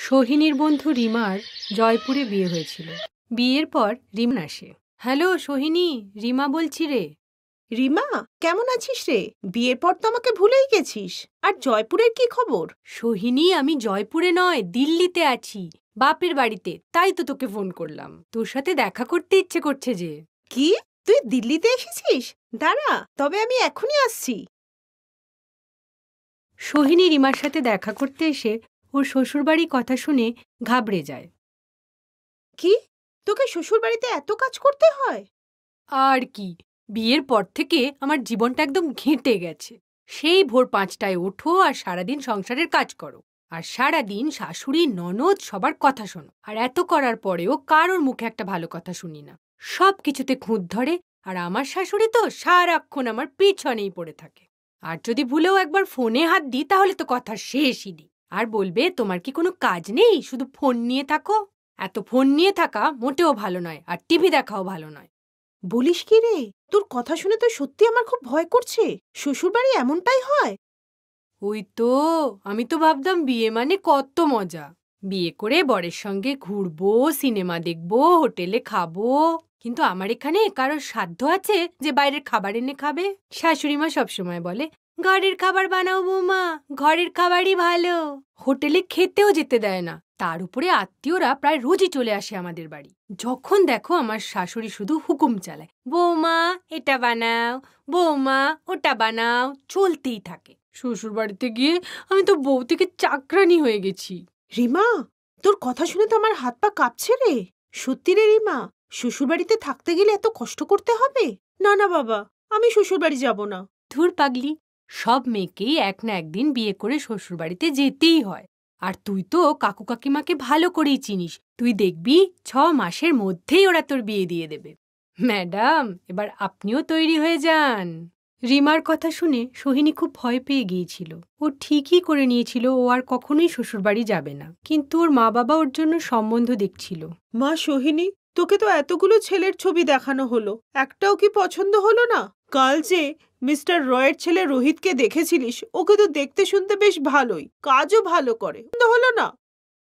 সোহিনীর বন্ধু রিমার জয়পুরে বিয়ে হয়েছিল। বিয়ের পর রিমা আসে। হ্যালো সোহিনী, রিমা বলছি রে। রিমা, কেমন আছিস রে? বিয়ের পর তো আমাকে ভুলেই গেছিস। আর জয়পুরের কি খবর? সোহিনী, আমি জয়পুরে নয়, দিল্লিতে আছি, বাপের বাড়িতে। তাই তো তোকে ফোন করলাম, তোর সাথে দেখা করতে ইচ্ছে করছে যে। কি, তুই দিল্লিতে এসেছিস? দাঁড়া, তবে আমি এখনই আসছি। সোহিনী রিমার সাথে দেখা করতে এসে ওর শ্বশুরবাড়ির কথা শুনে ঘাবড়ে যায়। কি, তোকে শ্বশুর বাড়িতে এত কাজ করতে হয়? আর কি, বিয়ের পর থেকে আমার জীবনটা একদম ঘেঁটে গেছে। সেই ভোর 5টায় ওঠো আর সারাদিন সংসারের কাজ করো, আর সারাদিন শাশুড়ি ননদ সবার কথা শোনো। আর এত করার পরেও কারোর মুখে একটা ভালো কথা শুনি না, সব কিছুতে খুঁত ধরে। আর আমার শাশুড়ি তো সারাক্ষণ আমার পিছনেই পড়ে থাকে। আর যদি ভুলেও একবার ফোনে হাত দিই তাহলে তো কথা শেষই দিই। আর বলবে, তোমার কি কোনো কাজ নেই, শুধু ফোন নিয়ে থাকো? এত ফোন নিয়ে থাকা মোটেও ভালো নয়, আর টিভি দেখাও ভালো নয়। বলিস কি রে? তোর কথা শুনে তো সত্যি আমার খুব ভয় করছে। শ্বশুর বাড়ি এমনটাই হয়? ওই তো, আমি তো ভাবতাম বিয়ে মানে কত মজা, বিয়ে করে বরের সঙ্গে ঘুরবো, সিনেমা দেখবো, হোটেলে খাবো। কিন্তু আমার এখানে কারোর সাধ্য আছে যে বাইরের খাবার এনে খাবে? শাশুড়ি মা সবসময় বলে, ঘরের খাবার বানাও বৌমা, ঘরের খাবারই ভালো। হোটেলে খেতেও যেতে দেয় না। তার উপরে আত্মীয়রা প্রায় রোজই চলে আসে আমাদের বাড়ি। যখন দেখো আমার শাশুড়ি শুধু হুকুম চালায়, বৌমা এটা বানাও, বৌমা ওটা বানাও, চলতেই থাকে। শ্বশুর বাড়িতে গিয়ে আমি তো বউ থেকে চাকরানি হয়ে গেছি। রিমা, তোর কথা শুনে তো আমার হাত পা কাঁপছে রে। সত্যি রে রিমা, শ্বশুর বাড়িতে থাকতে গেলে এত কষ্ট করতে হবে? না না বাবা, আমি শ্বশুর বাড়ি যাব না। ধুর পাগলি, সব মেয়েকেই এক না একদিন বিয়ে করে শ্বশুর বাড়িতে যেতেই হয়। আর তুই তো কাকু কাকিমাকে ভালো করেই চিনিস, তুই দেখবি 6 মাসের মধ্যেই ওরা তোর বিয়ে দিয়ে দেবে। ম্যাডাম, এবার আপনিও তৈরি হয়ে যান। রিমার কথা শুনে সোহিনী খুব ভয় পেয়ে গিয়েছিল। ও ঠিকই করে নিয়েছিল ও আর কখনোই শ্বশুরবাড়ি যাবে না, কিন্তু ওর মা বাবা ওর জন্য সম্বন্ধ দেখছিল। মা সোহিনী, তোকে তো এতগুলো ছেলের ছবি দেখানো হলো, একটাও কি পছন্দ হলো না? কাল যে মিস্টার রয়ের ছেলে রোহিতকে দেখেছিলিস, ওকে তো দেখতে শুনতে বেশ ভালোই, কাজও ভালো করে, পছন্দ হলো না?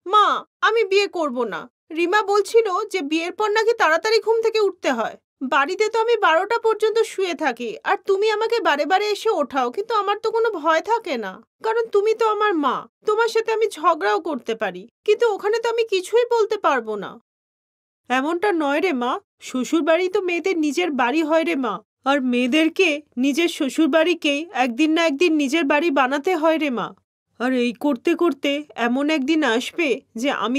মা, আমি বিয়ে করব না। রিমা বলছিল যে বিয়ের পর নাকি তাড়াতাড়ি ঘুম থেকে উঠতে হয়। বাড়িতে তো আমি 12টা পর্যন্ত শুয়ে থাকি, আর তুমি আমাকে বারে বারে এসে ওঠাও, কিন্তু আমার তো কোনো ভয় থাকে না, কারণ তুমি তো আমার মা। তোমার সাথে আমি ঝগড়াও করতে পারি, কিন্তু ওখানে তো আমি কিছুই বলতে পারবো না। এমনটা নয় রে মা, শ্বশুর বাড়ি তো মেয়েদের নিজের বাড়ি হয় রে মা। আর মেয়েদেরকে নিজের শ্বশুর বাড়িকেই একদিন না একদিন নিজের বাড়ি বানাতে হয় রে মা। আর এই করতে করতে এমন একদিন আসবে যে আমি